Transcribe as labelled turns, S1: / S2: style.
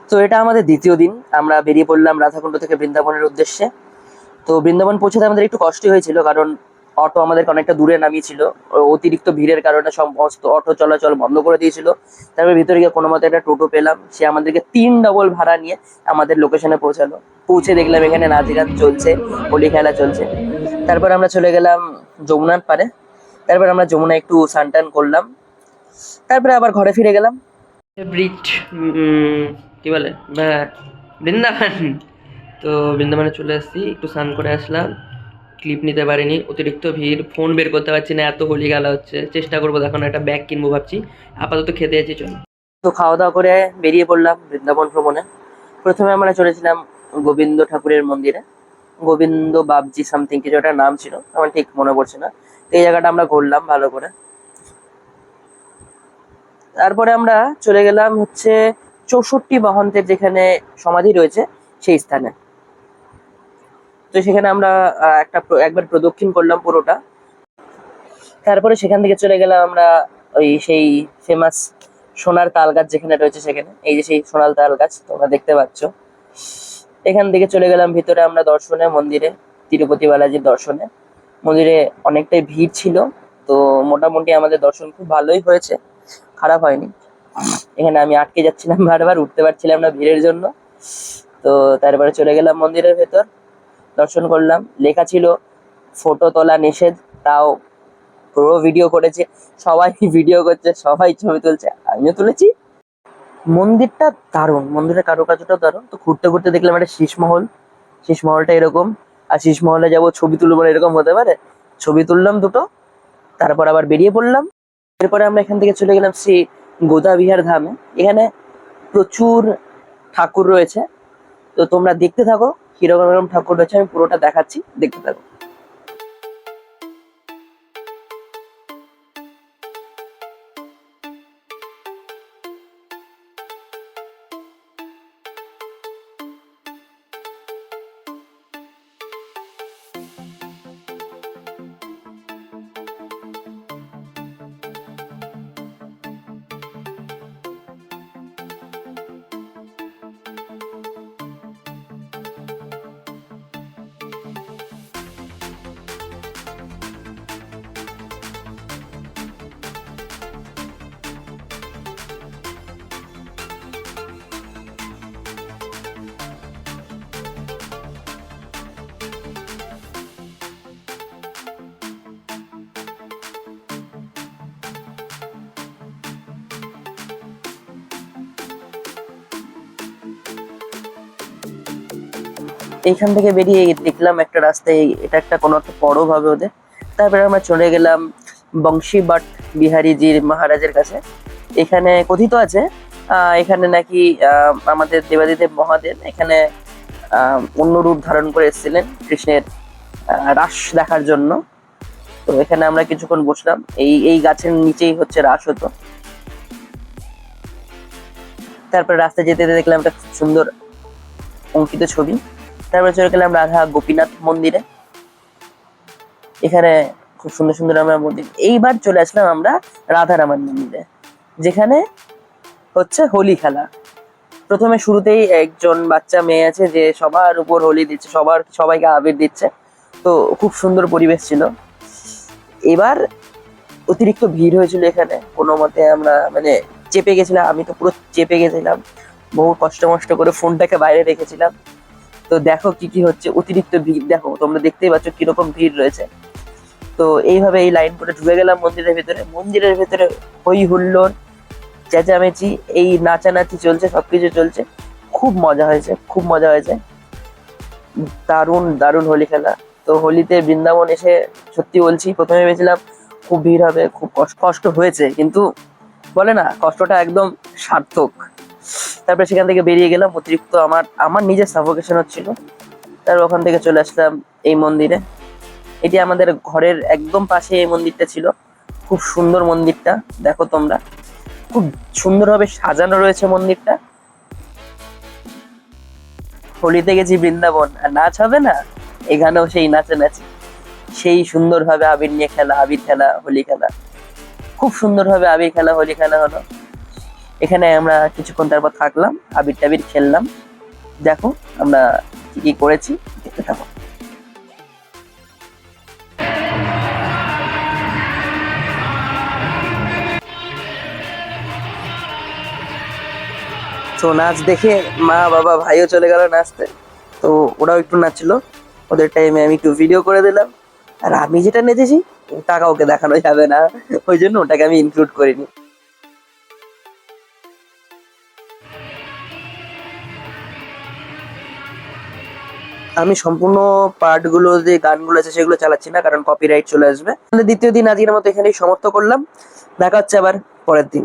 S1: তো এটা আমাদের দ্বিতীয় দিন। আমরা বেরিয়ে পড়লাম রাধাকুণ্ড থেকে বৃন্দাবনের উদ্দেশ্যে। তো বৃন্দাবন পৌঁছাতে আমাদের একটু কষ্টই হয়েছিল, কারণ অটো আমাদেরকে অনেকটা দূরে নামিয়েছিল। অতিরিক্ত ভিড়ের কারণে সমস্ত অটো চলাচল বন্ধ করে দিয়েছিল। তারপরে ভিতরে গিয়ে কোনো মতে একটা টোটো পেলাম, সে আমাদেরকে 3 ডবল ভাড়া নিয়ে আমাদের লোকেশনে পৌঁছালো। পৌঁছে দেখলাম এখানে নাচ গান চলছে, হোলি খেলা চলছে। তারপর আমরা চলে গেলাম যমুনার পারে। তারপর আমরা যমুনা একটু স্নান টান করলাম, তারপরে আবার ঘরে ফিরে গেলাম। ব্রিজ, কি বলে, বৃন্দাবন। তো বৃন্দাবনে চলে আসছি, একটু স্নান করে আসলাম। ক্লিপ নিতে পারিনি, অতিরিক্ত ভিড়, ফোন বের করতে পারছি না, এত হোলি খেলা হচ্ছে। চেষ্টা করবো এখন একটা ব্যাগ কিনবো ভাবছি। আপাতত খেতে যাচ্ছি, চলো। তো খাওয়া দাওয়া করে বেরিয়ে পড়লাম বৃন্দাবন ভ্রমণে। প্রথমে আমরা চলেছিলাম গোবিন্দ ঠাকুরের মন্দিরে। গোবিন্দ বাবজি সামথিং কিছু একটা নাম ছিল, আমার ঠিক মনে পড়ছে না। তো এই জায়গাটা আমরা ঘুরলাম ভালো করে। তারপরে আমরা চলে গেলাম হচ্ছে 64 মহন্তের যেখানে সমাধি রয়েছে সেই স্থানে। তো সেখানে আমরা একবার প্রদক্ষিণ করলাম পুরোটা। তারপরে সেখান থেকে চলে গেলাম আমরা ওই সেই ফেমাস সোনার তাল গাছ যেখানে রয়েছে সেখানে। এই যে সেই সোনার তাল গাছ তোমরা দেখতে পাচ্ছ। এখান থেকে চলে গেলাম ভিতরে আমরা দর্শনে, মন্দিরে, তিরুপতি বালাজির দর্শনে। মন্দিরে অনেকটাই ভিড় ছিল, তো মোটামুটি আমাদের দর্শন খুব ভালোই হয়েছে, খারাপ হয়নি। এখানে আমি আটকে যাচ্ছিলাম, বারবার উঠতে পারছিলাম না ভিড়ের জন্য। তো তারপরে চলে গেলাম মন্দিরের ভেতর, দর্শন করলাম। লেখা ছিল ফটো তোলা নিষেধ, তাও পুরো ভিডিও করেছে। সবাই ভিডিও করছে, সবাই ছবি তুলছে, আমিও তুলেছি। মন্দিরটা দারুণ, মন্দিরের কারুকার্যটাও দারুণ। তো ঘুরতে ঘুরতে দেখলাম একটা শীষমহল। শীষমহলটা এরকম, আর শীষমহলে যাবো ছবি তুলবো না এরকম হতে পারে? ছবি তুললাম দুটো, তারপর আবার বেরিয়ে পড়লাম। এরপরে আমরা এখান থেকে চলে গেলাম শ্রী গোদাবিহার ধামে। এখানে প্রচুর ঠাকুর রয়েছে, তো তোমরা দেখতে থাকো কিরকম এরকম ঠাকুর রয়েছে, আমি পুরোটা দেখাচ্ছি, দেখতে থাকো। এইখান থেকে বেরিয়ে দেখলাম একটা রাস্তায়, এটা একটা কোনো একটা পরব হবে ওদের। তারপরে আমরা চলে গেলাম বংশী ভট্ট বিহারীজির মহারাজের কাছে। এখানে কথিত আছে এখানে নাকি আমাদের দেবাদিদেব মহাদেব এখানে অন্য রূপ ধারণ করে এসেছিলেন কৃষ্ণের রাস দেখার জন্য। তো এখানে আমরা কিছুক্ষণ বসলাম, এই এই গাছের নিচেই হচ্ছে রাস হতো। তারপরে রাস্তায় যেতে যেতে দেখলাম একটা খুব সুন্দর অঙ্কিত ছবি। তারপরে চলে গেলাম রাধা গোপীনাথ মন্দিরে। এখানে খুব সুন্দর সুন্দর আমরা মন্দির। এইবার চলে আসলাম আমরা রাধারামান মন্দিরে, যেখানে হচ্ছে হোলি খেলা। প্রথমে শুরুতেই একজন বাচ্চা মেয়ে আছে যে সবার উপর হোলি দিচ্ছে, সবাইকে আবির দিচ্ছে। তো খুব সুন্দর পরিবেশ ছিল। এবার অতিরিক্ত ভিড় হয়েছিল এখানে, কোনো মতে আমরা মানে চেপে গেছিলাম, আমি তো পুরো চেপে গেছিলাম। বহু কষ্ট মষ্ট করে ফোনটাকে বাইরে রেখেছিলাম। তো দেখো কি কি হচ্ছে, অতিরিক্ত ভিড় দেখো, তোমরা দেখতেই পাচ্ছ কিরকম ভিড় রয়েছে। তো এইভাবে এই লাইন করে ঢুকে গেলাম মন্দিরের ভেতরে। মন্দিরের ভেতরে হই হুল্লোড়, চেঁচামেচি, এই নাচানাচি চলছে, সবকিছু চলছে। খুব মজা হয়েছে, খুব মজা হয়েছে। দারুণ দারুণ হোলি খেলা। তো হোলিতে বৃন্দাবন এসে সত্যি বলছি, প্রথমে ভেবেছিলাম খুব ভিড় হবে, খুব কষ্ট হয়েছে, কিন্তু বলে না কষ্টটা একদম সার্থক। তারপরে সেখান থেকে বেরিয়ে গেলাম, অতিরিক্ত আমার আমার নিজের সাফোকেশন হচ্ছিল। তারপর ওখান থেকে চলে আসলাম এই মন্দিরে। এটি আমাদের ঘরের একদম পাশে এই মন্দিরটা ছিল। খুব সুন্দর মন্দিরটা, দেখো তোমরা, খুব সুন্দরভাবে সাজানো রয়েছে মন্দিরটা। হোলিতে গেছি বৃন্দাবন, আর নাচ হবে না? এখানেও সেই নাচানাচি, সেই সুন্দরভাবে আবির নিয়ে খেলা, আবির খেলা, হোলি খেলা। খুব সুন্দরভাবে আবির খেলা, হোলি খেলা হলো। এখানে আমরা কিছুক্ষণ তারপর থাকলাম, আবির টাবির খেললাম। দেখো আমরা কি কি করেছি, দেখতে থাকো। তো নাচ দেখে মা বাবা ভাইও চলে গেল নাচতে। তো ওরাও একটু নাচলো, ওদের টাইমে আমি একটু ভিডিও করে দিলাম। আর আমি যেটা নেচেছি টাকা ওকে দেখানো যাবে না, ওই জন্য ওটাকে আমি ইনক্লুড করিনি। আমি সম্পূর্ণ পার্টগুলো, যে গানগুলো আছে সেগুলো চালাচ্ছি না, কারণ কপিরাইট চলে আসবে। তাহলে দ্বিতীয় দিন আজকের মতো এখানেই সমাপ্ত করলাম। দেখা হচ্ছে আবার পরের দিন।